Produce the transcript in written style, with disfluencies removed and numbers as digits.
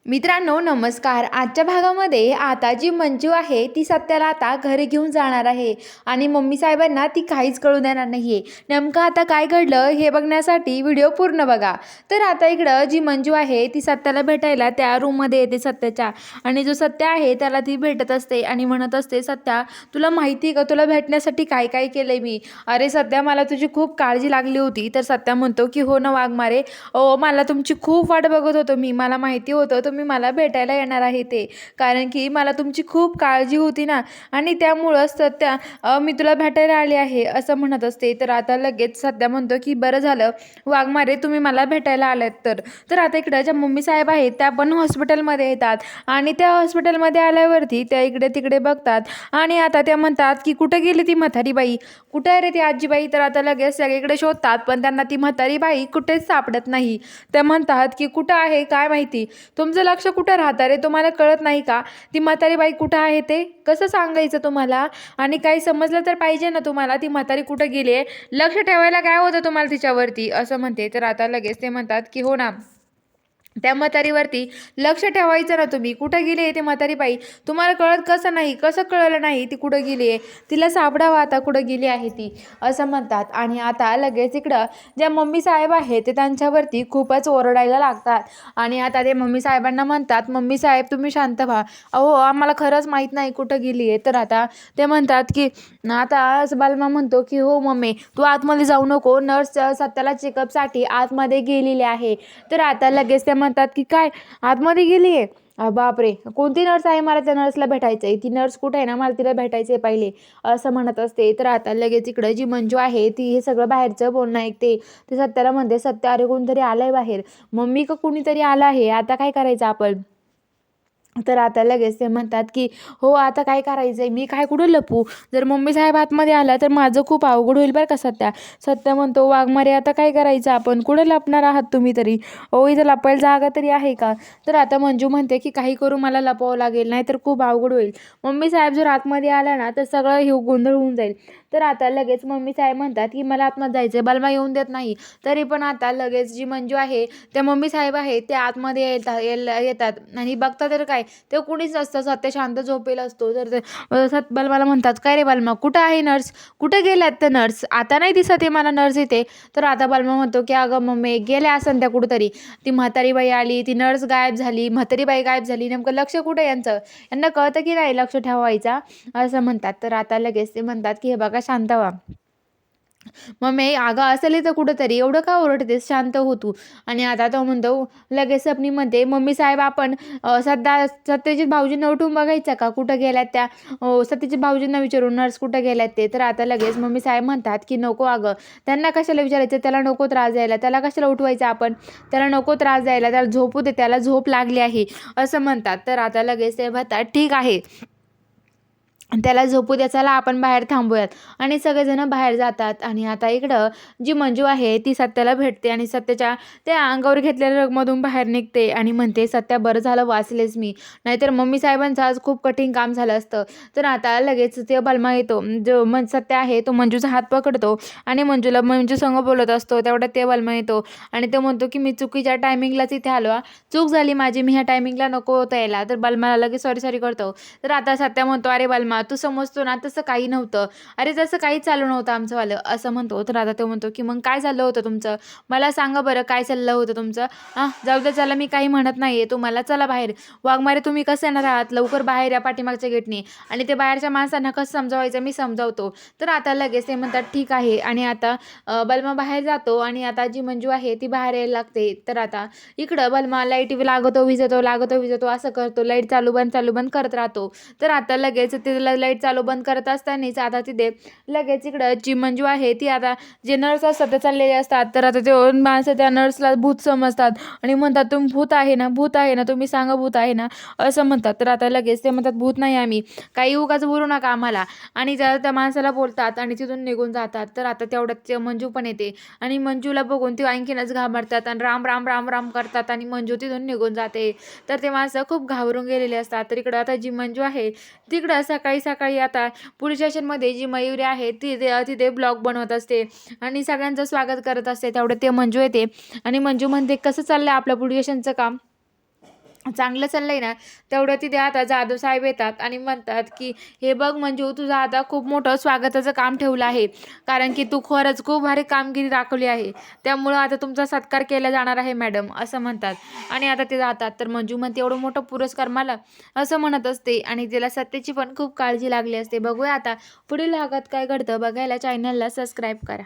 मित्रांनो नमस्कार. आजच्या भागामध्ये आता जी मंजू आहे ती सत्याला आता घरी घेऊन जाणार आहे आणि मम्मी साहेबांना ती काहीच कळू देणार नाहीये. नेमकं आता काय घडलं हे बघण्यासाठी व्हिडिओ पूर्ण बघा. तर आता इकडं जी मंजू आहे ती सत्याला भेटायला त्या रूममध्ये येते सत्याच्या, आणि जो सत्या आहे त्याला ती भेटत असते आणि म्हणत असते, सत्या तुला माहिती आहे का तुला भेटण्यासाठी काय काय केलंय मी. अरे सत्या मला तुझी खूप काळजी लागली होती. तर सत्या म्हणतो की हो ना वाघमारे, मला तुमची खूप वाट बघत होतो मी. मला माहिती होतं तुम्ही मला भेटायला येणार आहे ते, कारण की मला तुमची खूप काळजी होती ना, आणि त्यामुळंच सध्या मी तुला भेटायला आले आहे असं म्हणत असते. तर आता लगेच सध्या म्हणतो की बरं झालं वाघमारे तुम्ही मला भेटायला आलात तर. तर आता इकडं ज्या मम्मी साहेब आहेत त्या पण हॉस्पिटलमध्ये येतात आणि त्या हॉस्पिटलमध्ये आल्यावरती त्या इकडे तिकडे बघतात आणि आता त्या म्हणतात की कुठं गेली ती म्हातारी बाई, कुठं आहे रे ती आजीबाई. तर आता लगेच सगळीकडे शोधतात पण त्यांना ती म्हातारी बाई कुठेच सापडत नाही. त्या म्हणतात की कुठं आहे काय माहिती, तुमचं लक्ष कुठं राहतं रे, तुम्हाला कळत नाही का ती म्हातारी बाई कुठं आहे ते कसं सांगायचं तुम्हाला, आणि काही समजलं तर पाहिजे ना तुम्हाला ती म्हातारी कुठं गेली आहे, लक्ष ठेवायला काय होतं तुम्हाला तिच्यावरती असं म्हणते. तर आता लगेच ते म्हणतात की हो ना त्या म्हातारीवरती लक्ष ठेवायचं ना तुम्ही, कुठं गेली आहे ती म्हातारी बाई, तुम्हाला कळत कसं नाही, कसं कळलं नाही ती कुठं गेली आहे, तिला सापडावं आता कुठं गेली आहे ती असं म्हणतात. आणि आता लगेच इकडं ज्या मम्मी साहेब आहेत ते त्यांच्यावरती खूपच ओरडायला लागतात आणि आता ते मम्मी साहेबांना म्हणतात, मम्मी साहेब तुम्ही शांत व्हा, अहो आम्हाला खरंच माहीत नाही कुठं गेली आहे. तर आता ते म्हणतात की आता बालमा म्हणतो की हो मम्मी तू आतमध्ये जाऊ नको, नर्स सत्याला चेकअपसाठी आतमध्ये गेलेली आहे. तर आता लगेच ते म्हणतात की काय आतमध्ये गेली आहे, बापरे कोणती नर्स आहे, मला त्या नर्सला भेटायचं आहे, ती नर्स कुठे आहे ना, मला तिला भेटायचं आहे पहिले असं म्हणत असते. तर आता लगेच इकडं जी मंजू आहे ती हे सगळं बाहेरचं बोलणं ऐकते. ते सत्याला म्हणते, सत्या अरे कोणतरी आलंय बाहेर, मम्मी का कोणीतरी आलं आहे, आता काय करायचं आपण. तर आता लगेच ते म्हणतात की हो आता काय करायचं आहे, मी काय कुठं लपू, जर मम्मी साहेब आतमध्ये आला तर माझं खूप अवघड होईल बरं का सत्या. सत्या म्हणतो वाघमारे आता काय करायचं आपण, कुठं लपणार आहात तुम्ही तरी, ओ इथं लपायला जागा तरी आहे का. तर आता मंजू म्हणते की काही करू मला लपवावं लागेल नाही तर खूप अवघड होईल, मम्मी साहेब जर आतमध्ये आला ना तर सगळं हे गोंधळ होऊन जाईल. तर आता लगेच मम्मी साहेब म्हणतात की मला आतमध्ये जायचं आहे, बलमा येऊन देत नाही. तरी पण आता लगेच जी मंजू आहे त्या मम्मी साहेब आहेत त्या आतमध्ये येतात आणि बघता तर काय ते कुणीच नसतं, सत्य शांत झोपेला असतो. तर ते बलमाला म्हणतात, काय रे बलमा कुठं आहे नर्स, कुठे गेल्यात त्या नर्स, आता नाही दिसत आहे मला नर्स इथे. तर आता बलमा म्हणतो की अगं मम्मी गेल्या असन त्या कुठंतरी, ती म्हातारी बाई आली, ती नर्स गायब झाली, म्हातारी बाई गायब झाली, नेमकं लक्ष कुठे यांचं, यांना कळतं की नाही लक्ष ठेवायचा असं म्हणतात. तर आता लगेच ते म्हणतात की हे बघा शांत व्हा, मम्मी अगं असेल इथं कुठंतरी, एवढं का ओरडतेस, शांत हो तू. आणि आता तो म्हणतो लगेच स्वप्नीमध्ये, मम्मी साहेब आपण सत्यजित भाऊजींना उठून बघायचं का कुठं गेल्यात त्या, सत्यजित भाऊजींना विचारून नर्स कुठं गेल्यात ते. तर आता लगेच मम्मी साहेब म्हणतात की नको अगं, त्यांना कशाला विचारायचं, त्याला नको त्रास द्यायला, त्याला कशाला उठवायचं आपण, त्याला नको त्रास द्यायला, त्याला झोपू दे, त्याला झोप लागली आहे असं म्हणतात. तर आता लगेच ते म्हणतात ठीक आहे त्याला झोपू द्या, चला आपण बाहेर थांबूयात. आणि सगळेजण बाहेर जातात आणि आता इकडं जी मंजू आहे ती सत्याला भेटते आणि सत्याच्या त्या अंगावर घेतलेल्या रगमधून बाहेर निघते आणि म्हणते, सत्या बरं झालं वाचलेच मी, नाहीतर मम्मी साहेबांचं आज खूप कठीण काम झालं असतं. तर आता लगेच ते बलमा येतो, जो सत्या आहे तो मंजूचा हात पकडतो आणि मंजूला मंजू संग बोलत असतो. तेवढ्यात ते बलमा येतो आणि तो म्हणतो की मी चुकीच्या टायमिंगलाच इथे आलो चूक झाली माझी, मी ह्या टायमिंगला नको होता यायला. तर बलमाला लगेच सॉरी सॉरी करतो. तर आता सत्या म्हणतो, अरे बलमा तू समजतो ना तसं काही नव्हतं, अरे तसं काही चालू नव्हतं आमचंवालं असं म्हणतो. तर आता तो म्हणतो की मग काय झालं होतं तुमचं, मला सांगा बरं काय चाललं होतं तुमचं. जाऊ दे चला मी काही म्हणत नाहीये तुम्हाला, चला बाहेर. वाघमारे तुम्ही कसं येणार आहात, लवकर बाहेर या पाठीमागच्या गेटने, आणि ते बाहेरच्या माणसांना कसं समजावायचं मी समजावतो. तर आता लगेच ते म्हणतात ठीक आहे. आणि आता बलमा बाहेर जातो आणि आता जी मंजू आहे ती बाहेर यायला लागते. तर आता इकडं बलमा लाईट लागतो विजतो लागतो विजतो असं करतो, लाईट चालू बंद करत राहतो. तर आता लगेच तिला लाईट चालू बंद करत असतानाच आता तिथे लगेच इकडं जी मंजू आहे ती आता जे नर्स असतात ते चाललेले असतात. तर आता ते माणसं त्या नर्सला भूत समजतात आणि म्हणतात तुम्ही भूत आहे ना, भूत आहे ना, तुम्ही सांगा भूत आहे ना असं म्हणतात. तर आता लगेच ते म्हणतात भूत नाही आम्ही, काही उगाच बोलू नका आम्हाला, आणि त्या माणसाला बोलतात आणि तिथून निघून जातात. तर आता तेवढ्यात मंजू पण येते आणि मंजूला बघून ती आणखीनच घाबरतात आणि राम राम राम राम करतात आणि मंजू तिथून निघून जाते. तर ते माणसं खूप घाबरून गेलेले असतात. तर इकडं आता जी मंजू आहे तिकडं सकाळी सकाळी आता पोलीस स्टेशनमध्ये जी मयुरी आहे ती तिथे ब्लॉग बनवत असते आणि सगळ्यांचं स्वागत करत असते. तेवढं ते मंजू येते आणि मंजू म्हणते कसं चाललंय आपलं पोलीस स्टेशनचं काम. चांगलं चाललंय ना, तेवढं तिथे आता जाधव साहेब येतात आणि म्हणतात, की "हे बघ मंजू, तुझं आता खूप मोठं स्वागताचं काम ठेवलं आहे. कारण की तू खरंच खूप भारी कामगिरी दाखवली आहे. त्यामुळं आता तुमचा सत्कार केला जाणार आहे मॅडम," असं म्हणतात. आणि आता ते जातात. तर मंजू म्हणते, "एवढं मोठं पुरस्कार मला?" असं म्हणत असते आणि तिला सत्तेची पण खूप काळजी लागली असते. बघूया आता पुढील भागात काय घडतं. बघायला चॅनलला सबस्क्राईब करा.